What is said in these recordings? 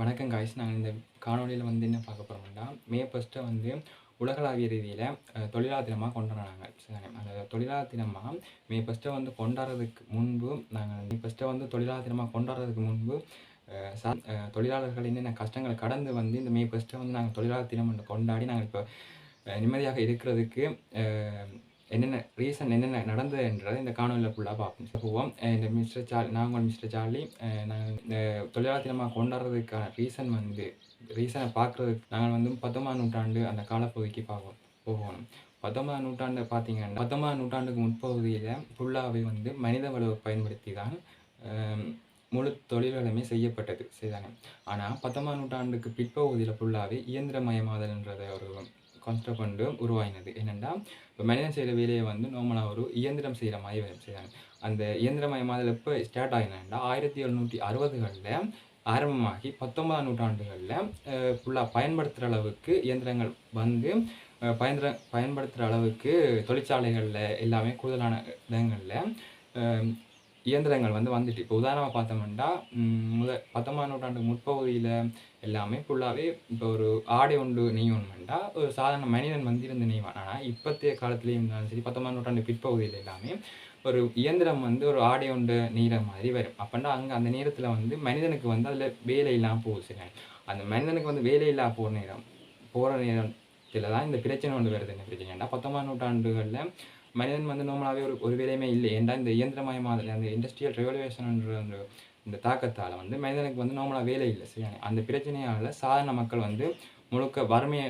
வணக்கம் காய்ஸ். நாங்கள் இந்த காணொலியில் வந்து என்ன பார்க்க போகிறோம்னா, மே 1 வந்து உலகளாவிய ரீதியில் தொழிலாளர் தினமாக கொண்டாடினாங்க. சரிதானே? அந்த தொழிலாளர் தினமாக மே 1 வந்து கொண்டாடுறதுக்கு முன்பு நாங்கள் மே 1 வந்து தொழிலாளர் தினமாக கொண்டாடுறதுக்கு முன்பு தொழிலாளர்கள் என்னென்ன கஷ்டங்களை கடந்து வந்து இந்த மே 1 வந்து நாங்கள் தொழிலாளர் தினம் என்று கொண்டாடி நாங்கள் இப்போ நிம்மதியாக இருக்கிறதுக்கு என்னென்ன ரீசன் என்னென்ன நடந்தது என்றதை இந்த காணொலியில் ஃபுல்லாக பார்ப்போம். போவோம். இந்த நாங்கள் மிஸ்டர் சார்லி நாங்கள் இந்த தொழிலாளர் தினமாக கொண்டாடுறதுக்கான ரீசனை பார்க்குறதுக்கு நாங்கள் வந்து 19ஆம் நூற்றாண்டு அந்த காலப்பகுதிக்கு போகணும். 19ஆம் நூற்றாண்டு பார்த்தீங்கன்னா 19ஆம் நூற்றாண்டுக்கு முற்பகுதியில் ஃபுல்லாகவே வந்து மனித வலுவை பயன்படுத்தி தான் முழு தொழில்களுமே செய்யப்பட்டது. சரிதானே? ஆனால் 19ஆம் நூற்றாண்டுக்கு பிற்பகுதியில் ஃபுல்லாகவே இயந்திரமயமாதல்ன்றதை ஒரு கான்செப்ட் வந்து உருவாகினது. என்னென்னா, இப்போ மனிதன் செய்கிற வேலையை வந்து நார்மலாக ஒரு இயந்திரம் செய்கிற மாதிரி வரும். செய்கிறாங்க. அந்த இயந்திரமயமாதல் எப்போ ஸ்டார்ட் ஆகினா 1760களில் ஆரம்பமாகி 19ஆம் நூற்றாண்டுகளில் ஃபுல்லாக பயன்படுத்துகிற அளவுக்கு இயந்திரங்கள் வந்து பயன்படுத்துகிற அளவுக்கு தொழிற்சாலைகளில் எல்லாமே கூடுதலான இடங்களில் இயந்திரங்கள் வந்து வந்துட்டு. இப்போ உதாரணமாக பார்த்தோம்னா 19ஆம் நூற்றாண்டு முற்பகுதியில் எல்லாமே ஃபுல்லாகவே இப்போ ஒரு ஆடை ஒன்று நெய்யணுமெண்டா ஒரு சாதாரண மனிதன் வந்து இருந்து நெய்வான். ஆனால் இப்போத்தைய காலத்துலேயும் இருந்தாலும் சரி 19ஆம் நூற்றாண்டு பிற்பகுதியில் எல்லாமே ஒரு இயந்திரம் வந்து ஒரு ஆடை ஒன்று நெய்கிற மாதிரி வரும். அப்படின்னா அங்கே அந்த நேரத்தில் வந்து மனிதனுக்கு வந்து அதில் வேலை இல்லாமல் போகுது. சரி, அந்த மனிதனுக்கு வந்து வேலை இல்லாமல் போகிற நேரத்தில் தான் இந்த பிரச்சனை ஒன்று வருது. என்ன பிரச்சனைனா 19ஆம் நூற்றாண்டுகளில் மனிதன் வந்து நார்மலாகவே ஒரு வேலையுமே இல்லை. ஏன்டா இந்த இயந்திரமயமாதல் அந்த இண்டஸ்ட்ரியல் ரெவல்யூஷன்ன்ற அந்த இந்த தாக்கத்தால் வந்து மனிதனுக்கு வந்து நார்மலாக வேலை இல்லை. சரி, அந்த பிரச்சனையால் சாதாரண மக்கள் வந்து முழுக்க வறுமை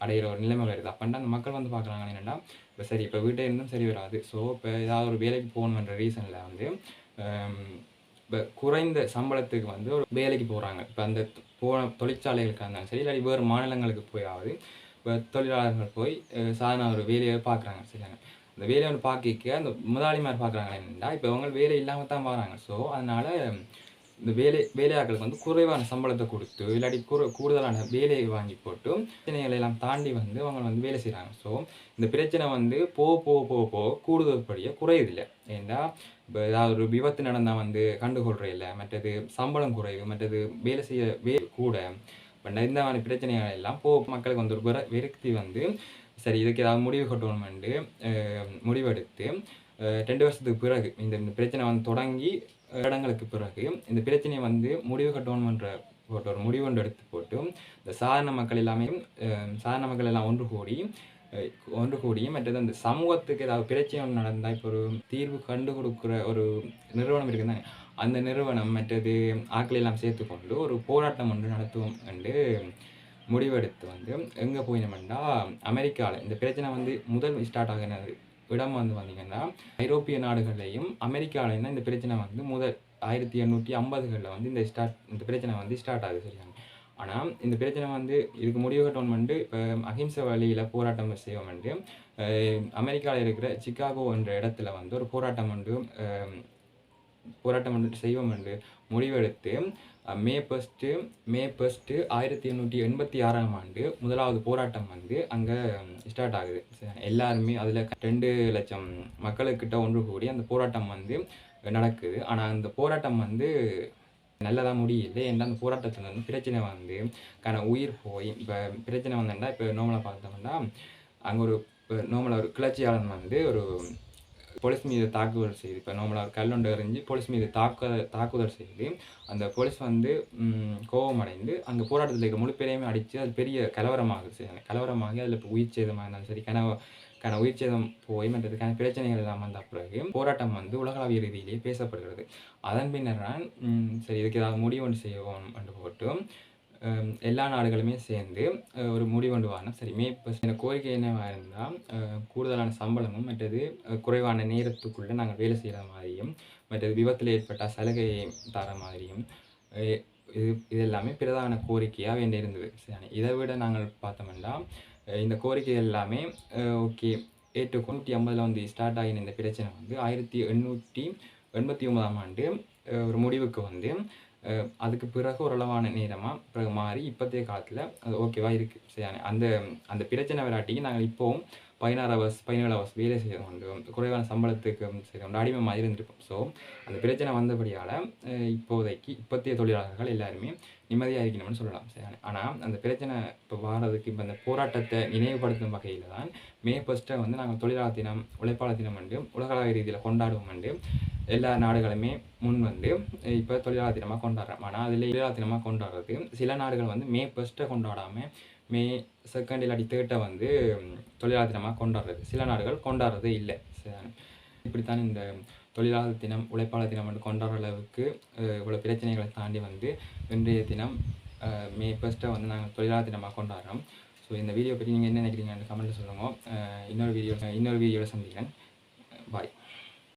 அடைகிற ஒரு நிலைமை வருது. அப்படின்ட்டு அந்த மக்கள் வந்து பார்க்குறாங்க என்னென்னா, இப்போ சரி இப்போ வீட்டை இருந்தும் சரி வராது. ஸோ இப்போ ஏதாவது ஒரு வேலைக்கு போகணுன்ற ரீசனில் வந்து இப்போ குறைந்த சம்பளத்துக்கு வந்து ஒரு வேலைக்கு போகிறாங்க. இப்போ அந்த தொழிற்சாலைகளுக்கு இருந்தாலும் சரி, இல்லாட்டி வேறு மாநிலங்களுக்கு போயாவது இப்போ தொழிலாளர்கள் போய் சாதாரண ஒரு வேலையை பார்க்குறாங்க. சரியாங்க. அந்த வேலையை வந்து பார்க்க அந்த முதலாளிமார் பார்க்குறாங்க என்னென்னா, இப்போ அவங்க வேலை இல்லாமல் தான் வராங்க. ஸோ அதனால் இந்த வேலையாட்களுக்கு வந்து குறைவான சம்பளத்தை கொடுத்து இல்லாட்டி கூடுதலான வேலையை வாங்கி போட்டு பிரச்சனைகளை எல்லாம் தாண்டி வந்து அவங்க வந்து வேலை செய்கிறாங்க. ஸோ இந்த பிரச்சனை வந்து போக கூடுதல்படியாக குறையுதில்லை. ஏன்னா இப்போ ஏதாவது ஒரு விபத்து நடந்தால் வந்து கண்டுகொள்கிற இல்லை, மற்றது சம்பளம் குறைவு, மற்றது வேலை செய்ய கூட இப்போ இந்த மாதிரி பிரச்சனைகள் எல்லாம் மக்களுக்கு வந்து ஒரு விரக்தி வந்து சரி இதுக்கு ஏதாவது முடிவு கட்டணுமெண்டு முடிவெடுத்து 2 வருஷத்துக்கு பிறகு இந்த பிரச்சனை வந்து தொடங்கி இடங்களுக்கு பிறகு இந்த பிரச்சனையை வந்து முடிவு கட்டணுமென்ற ஒரு முடிவு ஒன்று எடுத்து போட்டு இந்த சாதாரண மக்கள் எல்லாம் ஒன்று கூடி மற்றது அந்த சமூகத்துக்கு ஏதாவது பிரச்சனை ஒன்று நடந்தால் இப்போ ஒரு தீர்வு கண்டு கொடுக்குற ஒரு நிறுவனம் இருக்குதுதானே, அந்த நிறுவனம் மற்றது ஆட்களை எல்லாம் சேர்த்துக்கொண்டு ஒரு போராட்டம் ஒன்று நடத்துவோம் என்று முடிவெடுத்து வந்து எங்கே போயினோம்னா அமெரிக்காவில் இந்த பிரச்சனை வந்து முதல் ஸ்டார்ட் ஆகினது இடம் வந்து பார்த்திங்கன்னா ஐரோப்பிய நாடுகள்லையும் அமெரிக்காவிலையும் தான் இந்த பிரச்சனை வந்து முதல் 1850களில் வந்து இந்த பிரச்சனை வந்து ஸ்டார்ட் ஆகுது. சரியாங்க. ஆனால் இந்த பிரச்சனை வந்து இதுக்கு முடிவு கட்டணுமெண்டு இப்போ அஹிம்சை வழியில் போராட்டம் செய்வோமெண்டு அமெரிக்காவில் இருக்கிற சிக்காகோ என்ற இடத்துல வந்து ஒரு போராட்டம் ஒன்று செய்வோம் என்று முடிவெடுத்து மே 1 1886ஆம் ஆண்டு முதலாவது போராட்டம் வந்து அங்கே ஸ்டார்ட் ஆகுது. எல்லாருமே அதில் 2 லட்சம் மக்களுக்கிட்ட ஒன்று கூடி அந்த போராட்டம் வந்து நடக்குது. ஆனால் அந்த போராட்டம் வந்து நல்லதாக முடியல. ஏன்னா அந்த போராட்டத்தில் வந்து பிரச்சனை வந்து உயிர் போய் இப்போ பிரச்சனை வந்தேன்டா இப்போ நார்மலாக பார்த்தோம்னா அங்கே ஒரு கிளர்ச்சியாளன் வந்து ஒரு போலீஸ் மீது தாக்குதல் செய்து இப்போ நார்மலாக ஒரு கல்லொண்டு எறிஞ்சு போலீஸ் மீது தாக்குதல் செய்து அந்த போலீஸ் வந்து கோபமடைந்து அந்த போராட்டத்தில் இருக்க முழு பேரையுமே அடித்து அது பெரிய கலவரமாகி அதில் இப்போ உயிர் சேதமாக இருந்தாலும் சரி உயிர் சேதம் போய் மற்றதுக்கான பிரச்சனைகள் எல்லாம் வந்த பிறகு போராட்டம் வந்து உலகளாவிய ரீதியிலேயே பேசப்படுகிறது. அதன் பின்னர் தான் சரி இதுக்கு ஏதாவது முடிவு ஒன்று செய்வோம் என்று போட்டு எல்லா நாடுகளுமே சேர்ந்து ஒரு முடிவொண்டு வாங்க. சரி மே 1 கோரிக்கை என்னவாக இருந்தால் கூடுதலான சம்பளமும் மற்றது குறைவான நேரத்துக்குள்ளே நாங்கள் வேலை செய்கிற மாதிரியும் மற்றது விபத்தில் ஏற்பட்ட சலுகையை தர மாதிரியும் இது எல்லாமே பிரதான கோரிக்கையாக வேண்டியிருந்தது. சரி, இதை விட நாங்கள் பார்த்தோம்னா இந்த கோரிக்கை எல்லாமே ஓகே 1850 வந்து ஸ்டார்ட் ஆகின இந்த பிரச்சனை வந்து 1889ஆம் ஆண்டு ஒரு முடிவுக்கு வந்து அதுக்கு பிறகு ஓரளவான நேரமாக பிறகு மாறி இப்போத்தைய காலத்தில் அது ஓகேவா இருக்குது. சரி, அந்த பிரச்சனை விராட்டிக்கு நாங்கள் இப்போவும் 16 ஹவர்ஸ் 17 ஹவர்ஸ் வேலை செய்து கொண்டு குறைவான சம்பளத்துக்கு செய்து கொண்டு அடிமை மாதிரி இருந்திருப்போம். ஸோ அந்த பிரச்சனை வந்தபடியால் இப்போதைய தொழிலாளர்கள் எல்லாருமே நிம்மதியாக இருக்கணும்னு சொல்லலாம். சரி, ஆனால் அந்த பிரச்சனை இப்போ வாரதுக்கு இப்போ அந்த போராட்டத்தை நினைவுபடுத்தும் வகையில் தான் மே 1 வந்து நாங்கள் தொழிலாளர் தினம் உழைப்பாளர் தினம் வந்து உலகளாவிய ரீதியில் கொண்டாடுவோம் வந்து எல்லா நாடுகளுமே முன் வந்து இப்போ தொழிலாளர் தினமாக கொண்டாடுறோம். ஆனால் அதில் தொழிலாளர் தினமாக கொண்டாடுறது சில நாடுகள் வந்து மே 1 கொண்டாடாமல் மே 2 இல்லாட்டி 3 வந்து தொழிலாளர் தினமாக கொண்டாடுறது, சில நாடுகள் கொண்டாடுறதே இல்லை. இப்படித்தான் இந்த தொழிலாளர் தினம் உழைப்பாளர் தினம் வந்து கொண்டாடுற அளவுக்கு இவ்வளோ பிரச்சனைகளை தாண்டி வந்து இன்றைய தினம் மே 1 வந்து நாங்கள் தொழிலாளர் தினமாக கொண்டாடுறோம். ஸோ இந்த வீடியோ பற்றி நீங்கள் என்ன நினைக்கிறீங்கன்னு கமெண்ட்டில் சொல்லுங்கள். இன்னொரு வீடியோவில் சந்திக்கிறேன். பாய்.